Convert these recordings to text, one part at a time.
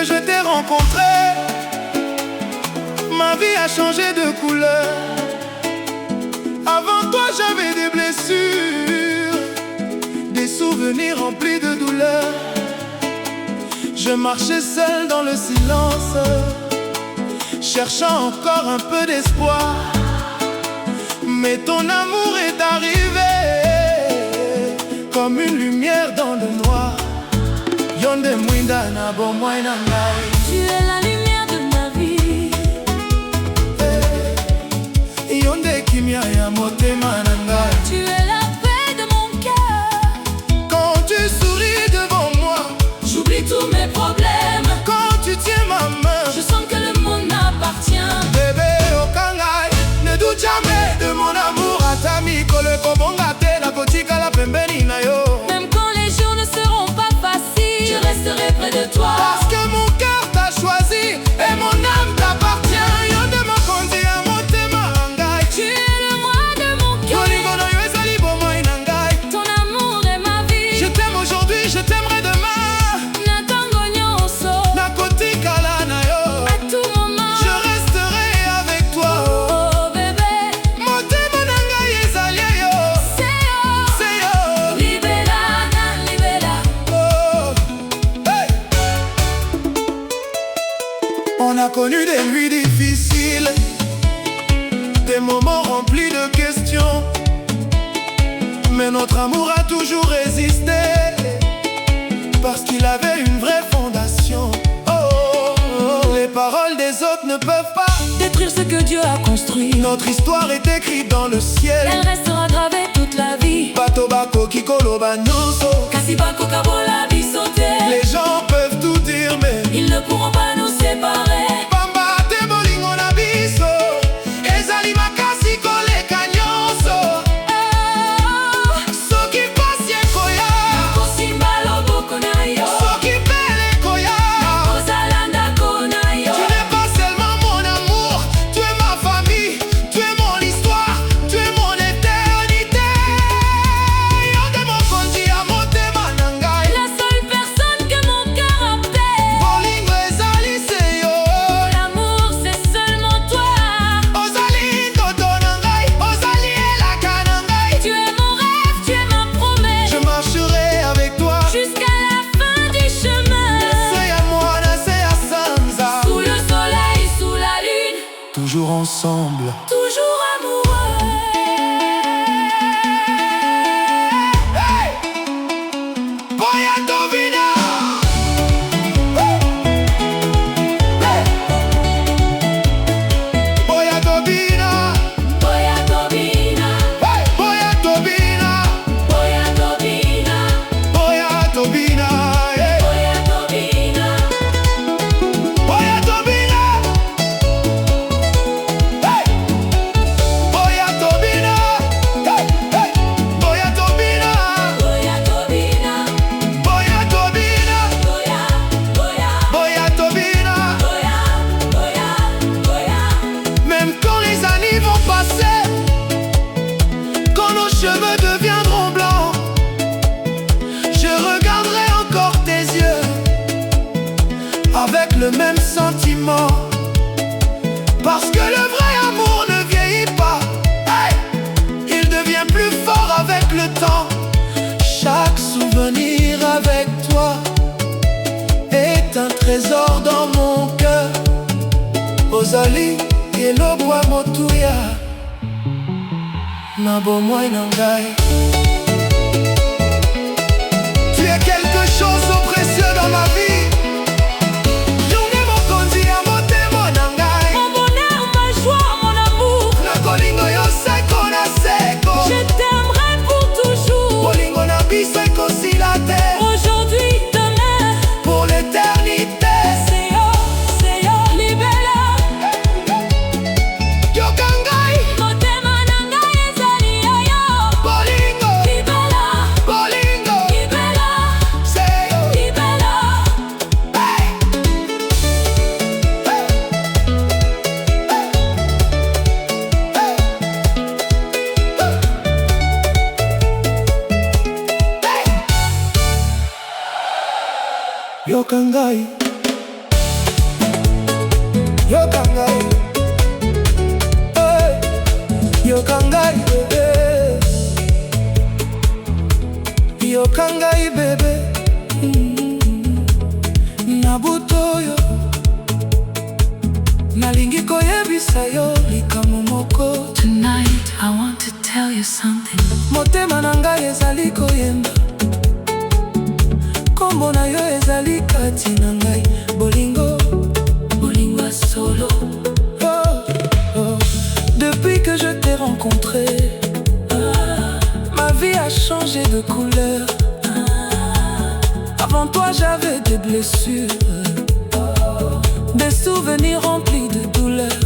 que je t'ai rencontré, ma vie a changé de couleur. Avant toi j'avais des blessures, des souvenirs remplis de douleur. Je marchais seul dans le silence, cherchant encore un peu d'espoir. Mais ton amour est arrivé comme une lumière dans le noir. Yonde mwinda na bomoi na ngai. Tu es la lumière de ma vie. Yonde kimia ya motema na ngai. Tu es la paix de mon cœur. Quand tu souris devant moi, J'oublie tous mes problèmes. quand tu tiens ma main, Je sens que le monde m'appartient. bébé okangai. Ne doute jamais de mon amour. Atami kole kobonga te na kotika la pembeni na yo. Même quand les jours ne seront pas faciles, je resterai près de toi. Parce que mon cœur t'a choisi et mon âme t'appartient. Yonde makonzi ya motema na ngai. Tu es le roi de mon cœur. Bolingo na yo ezali bomoi na ngai. Ton amour est ma vie. Je t'aime aujourd'hui, je t'aimerai demain. Natango nyonso. Nakotikala na yo. À tout moment. Je resterai avec toi. Oh bébé. Motema na ngai ezali yo. C'est yo. C'est yo. Libella na libella. Oh. Hey. On a connu des nuits difficiles, des moments remplis de questions, mais notre amour a toujours résisté, parce qu'il avait une vraie fondation. Oh, oh, oh. Les paroles des autres ne peuvent pas Détruire ce que Dieu a construit. Notre histoire est écrite dans le ciel. Elle restera gravée toute la vie. Bato bako kikolo banyonso. Kasibako kabola bisote. Les gens peuvent tout dire, mais Ils ne pourront pas nous séparer. Bamba te bolingo na biso. Ezali makasi koleka nyonso. Oh, Soki pasi ekoya, kosimba loboko na yo. soki pele ekoya. Kozalanda kona yo. Tu n'es pas seulement mon amour, tu es ma famille, tu es mon histoire, tu es mon éternité. Yonde mokonzi ya motema na ngai. La seule personne que mon cœur appelle. Bolingo ezali se yo. L'amour c'est seulement toi. Ozali ndoto na ngai, ozali elaka na ngai. Tu es mon rêve, tu es ma promesse. Je marcherai avec toi. Jusqu'à la fin du chemin. C'est à moi, c'est à Sanza. Sous le soleil, sous la lune. Toujours ensemble. Toujours amoureux. Hey! Boya Tobina! Hey! Boya Tobina! Boya Tobina. Hey! Boya Tobina! Boya Tobina. Boya Tobina! Hey! Boya Tobina. Boya Tobina! Hey! Boya Tobina! Hey! Hey! Boya Tobina! Boya Tobina. Boya Tobina! Boya. Boya. Boya Tobina! Boya. Boya. Boya. Même quand les années vont passer, quand nos cheveux deviendront blancs, je regarderai encore tes yeux avec le même sentiment. Parce que le vrai amour ne vieillit pas. Hey! Il devient plus fort avec le temps. Chaque souvenir avec toi est un trésor dans mon cœur. Ozali elobwa motuya na bomoi na ngai. Tu es quelque chose de précieux dans ma vie. Yonde mokonzi ya motema na ngai. Mon bonheur, ma joie, mon amour. Na kolingo yo seko na seko. Je t'aimerai pour toujours. Bolingo na biso ekosila te. Aujourd'hui, demain. Pour l'éternité. C'est yo, libella. Yokangai. Motema na ngai ezali yo yo. Bolingo. Libella. Bolingo. Libella. Say yo. Libella. Hey! Hey! Hey! Hey! Yokangai. yoka ngai, yoka ngai bebe, yoka ngai bebe. Na butu oyo nalingi koyebisa yo likambo moko. Tonight I want to tell you something. Motema na ngai ezali koyemba, kombo na yo ezali kati na ngai. Bolingo, Bolingo solo. Depuis que je t'ai rencontré, ma vie a changé de couleur. Avant toi j'avais des blessures, des souvenirs remplis de douleur.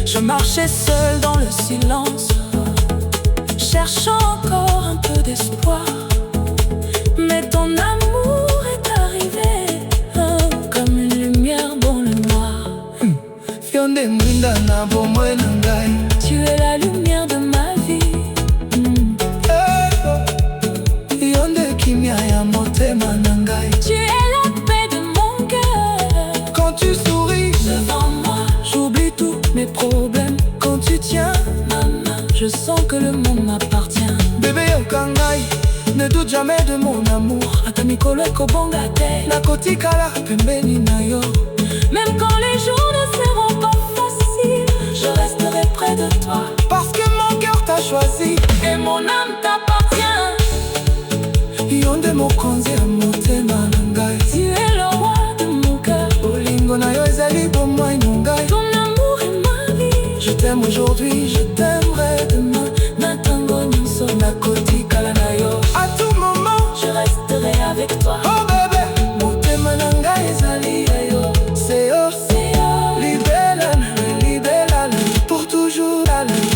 Je marchais seul dans le silence, cherchant encore un peu d'espoir. Mais ton amour est arrivé, comme une lumière dans le noir. Fionde mwinda na bomwe na ngai. Tu es la lumière de ma vie. Yonde kimia ya motema na ngai. Tu es la paix de mon cœur. Quand tu souris devant moi, j'oublie tous mes problèmes. Quand tu tiens ma main, je sens que le monde m'appartient. Bébé yoka ngai, ne doute jamais de mon amour. Ata mikolo ekobonga te, nakotikala pembeni na yo. même quand les jours ne seront pas faciles, je resterai près de toi. Parce que mon cœur t'a choisi Et mon âme t'appartient. Yonde mokonzi ya motema na ngai. Tu es le roi de mon cœur. Bolingo na yo ezali bomoi na ngai. Ton amour est ma vie. Je t'aime aujourd'hui, je t'aimerai demain. Na tango nyonso na côté